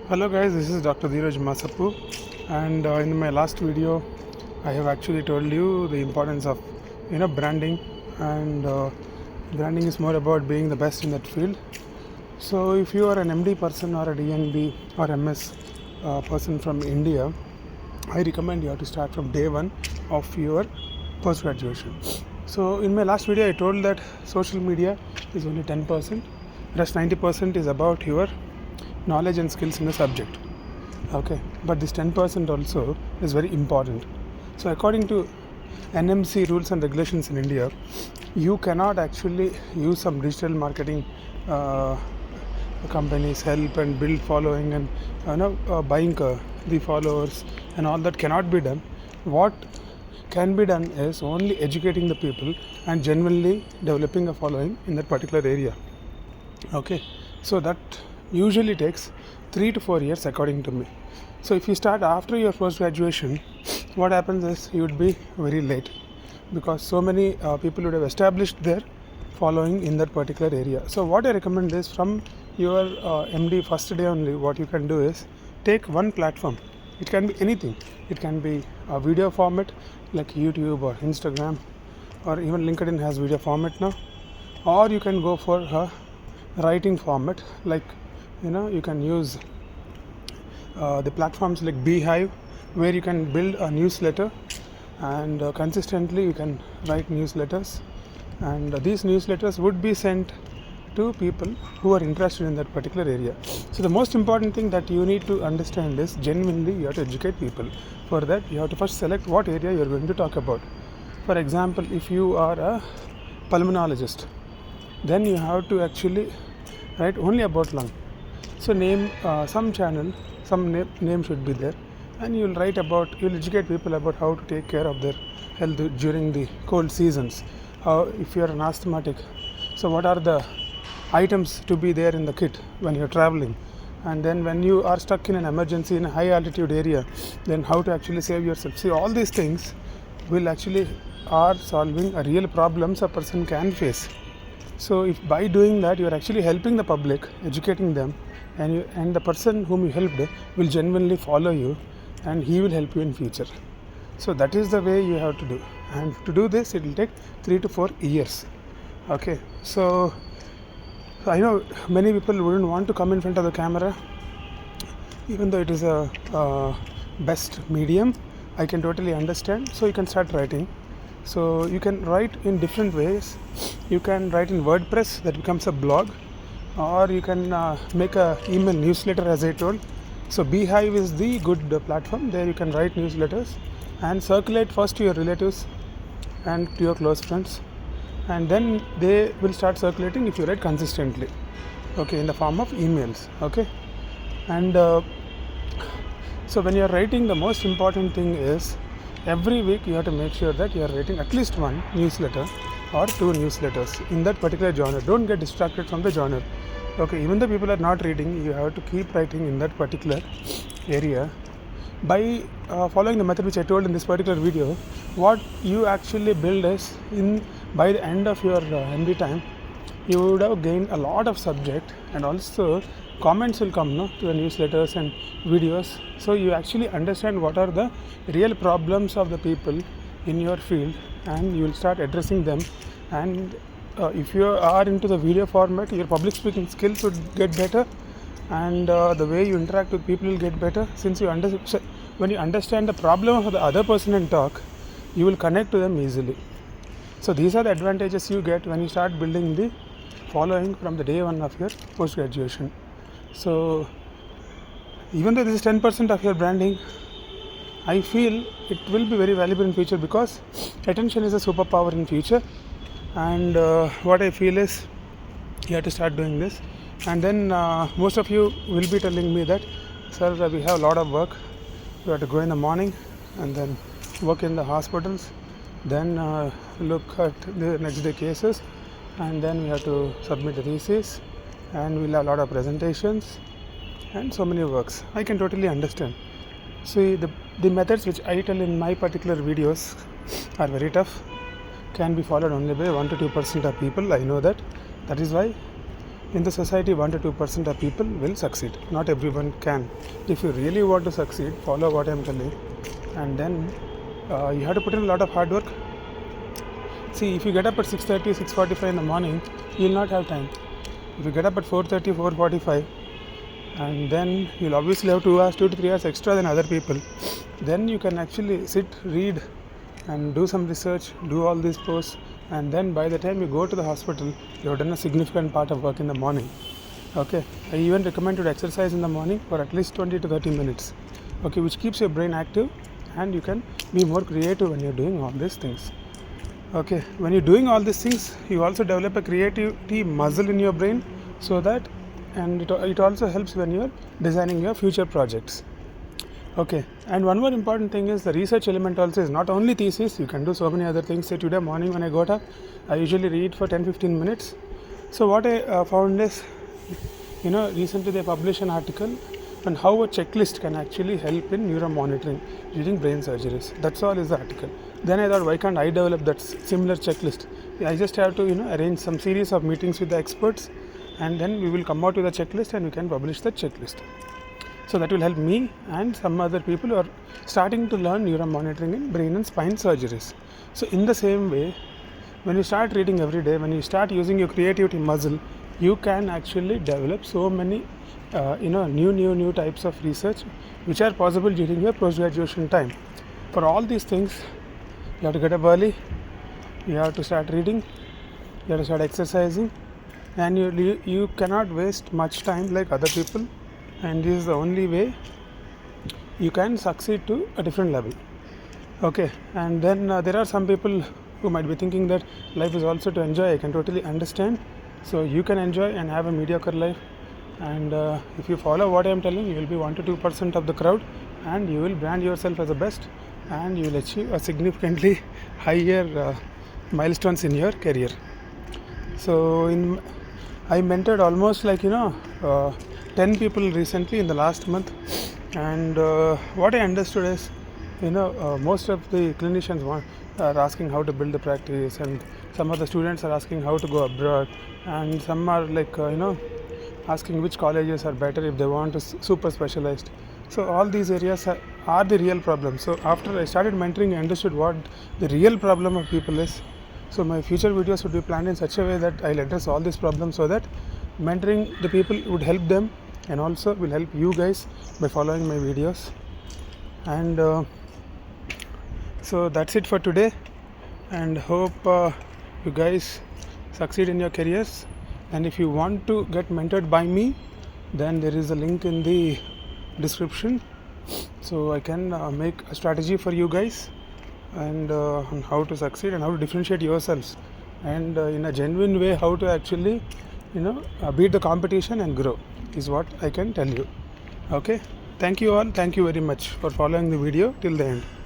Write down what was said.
Hello guys, this is Dr. Dheeraj Masapu, and in my last video I have actually told you the importance of branding, and branding is more about being the best in that field. So if you are an MD person or a DNB or MS person from India, I recommend you have to start from day one of your post graduation. So in my last video I told that social media is only 10%, rest 90% is about your knowledge and skills in the subject. Okay, but this 10% also is very important. So according to NMC rules and regulations in India, you cannot actually use some digital marketing companies help and build following and buying the followers and all that cannot be done. What can be done is only educating the people and genuinely developing a following in that particular area. Okay, so that usually takes 3 to 4 years according to me. So if you start after your post graduation, what happens is you would be very late, because so many people would have established their following in that particular area. So what I recommend is, from your MD first day only, what you can do is take one platform. It can be anything. It can be a video format like YouTube or Instagram, or even LinkedIn has video format now, or you can go for a writing format like you can use the platforms like Beehive, where you can build a newsletter and consistently you can write newsletters, and these newsletters would be sent to people who are interested in that particular area. So the most important thing that you need to understand is, genuinely you have to educate people. For that you have to first select what area you are going to talk about. For example, if you are a pulmonologist, then you have to actually write only about lung. So name some channel, some name should be there, and you'll educate people about how to take care of their health during the cold seasons. If you're an asthmatic, so what are the items to be there in the kit when you're traveling, and then when you are stuck in an emergency in a high altitude area, then how to actually save yourself. See, all these things will actually are solving a real problems a person can face. So if by doing that you are actually helping the public, educating them, and the person whom you helped will genuinely follow you, and he will help you in future. So that is the way you have to do, and to do this it will take 3 to 4 years. Okay, so I know many people wouldn't want to come in front of the camera, even though it is a best medium. I can totally understand. So you can start writing. So you can write in different ways. You can write in WordPress, that becomes a blog, or you can make a email newsletter, as I told. So Beehive is the good platform. There you can write newsletters and circulate first to your relatives and to your close friends, and then they will start circulating if you write consistently, okay, in the form of emails. Okay, and so when you are writing, the most important thing is, every week you have to make sure that you are writing at least one newsletter or two newsletters in that particular genre. Don't get distracted from the genre. Okay, even though people are not reading, you have to keep writing in that particular area. By following the method which I told in this particular video, what you actually build is, by the end of your MD time, you would have gained a lot of subject, and also comments will come to the newsletters and videos. So you actually understand what are the real problems of the people in your field, and you will start addressing them. And if you are into the video format, your public speaking skills would get better, and the way you interact with people will get better, since when you understand the problem of the other person and talk, you will connect to them easily. So these are the advantages you get when you start building the following from the day one of your post graduation. So even though this is 10% of your branding, I feel it will be very valuable in future, because attention is a superpower in future. And what I feel is, you have to start doing this. And then most of you will be telling me that, sir, we have a lot of work. We have to go in the morning and then work in the hospitals, then look at the next day cases, and then we have to submit the thesis, and we'll have a lot of presentations and so many works. I can totally understand. See, the methods which I tell in my particular videos are very tough, can be followed only by 1 to 2% of people. I know that. That is why in the society 1 to 2% of people will succeed. Not everyone can. If you really want to succeed, follow what I am telling, and then you have to put in a lot of hard work. See, if you get up at 6:30, 6:45 in the morning, you will not have time. If you get up at 4:30, 4:45, and then you'll obviously have 2 hours, 2 to 3 hours extra than other people, then you can actually sit, read, and do some research, do all these posts, and then by the time you go to the hospital, you have done a significant part of work in the morning. Okay, I even recommend you to exercise in the morning for at least 20 to 30 minutes. Okay, which keeps your brain active, and you can be more creative when you're doing all these things. Okay, when you're doing all these things, you also develop a creativity muscle in your brain, so that, and it also helps when you're designing your future projects. Okay, and one more important thing is the research element also is not only thesis. You can do so many other things. Say today morning when I got up, I usually read for 10-15 minutes. So what I found is, recently they published an article on how a checklist can actually help in neuromonitoring during brain surgeries. That's all is the article. Then I thought, why can't I develop that similar checklist? I just have to arrange some series of meetings with the experts, and then we will come out with a checklist and we can publish the checklist. So that will help me and some other people who are starting to learn neuromonitoring in brain and spine surgeries. So in the same way, when you start reading every day, when you start using your creativity muscle, you can actually develop so many new types of research which are possible during your post-graduation time. For all these things, you have to get up early, you have to start reading, you have to start exercising, and you cannot waste much time like other people, and this is the only way you can succeed to a different level. Okay, and then there are some people who might be thinking that life is also to enjoy. I can totally understand. So you can enjoy and have a mediocre life, and if you follow what I am telling, you will be 1 to 2% of the crowd, and you will brand yourself as the best, and you will achieve a significantly higher milestones in your career. So I mentored almost 10 people recently in the last month, and what I understood is, most of the clinicians are asking how to build the practice, and some of the students are asking how to go abroad, and some are asking which colleges are better if they want to super specialized. So all these areas are the real problem. So after I started mentoring, I understood what the real problem of people is. So my future videos would be planned in such a way that I'll address all these problems, so that mentoring the people would help them, and also will help you guys by following my videos. And so that's it for today, and hope you guys succeed in your careers. And if you want to get mentored by me, then there is a link in the description, so I can make a strategy for you guys, and on how to succeed and how to differentiate yourselves, and in a genuine way how to actually beat the competition and grow is what I can tell you. Okay, thank you all. Thank you very much for following the video till the end.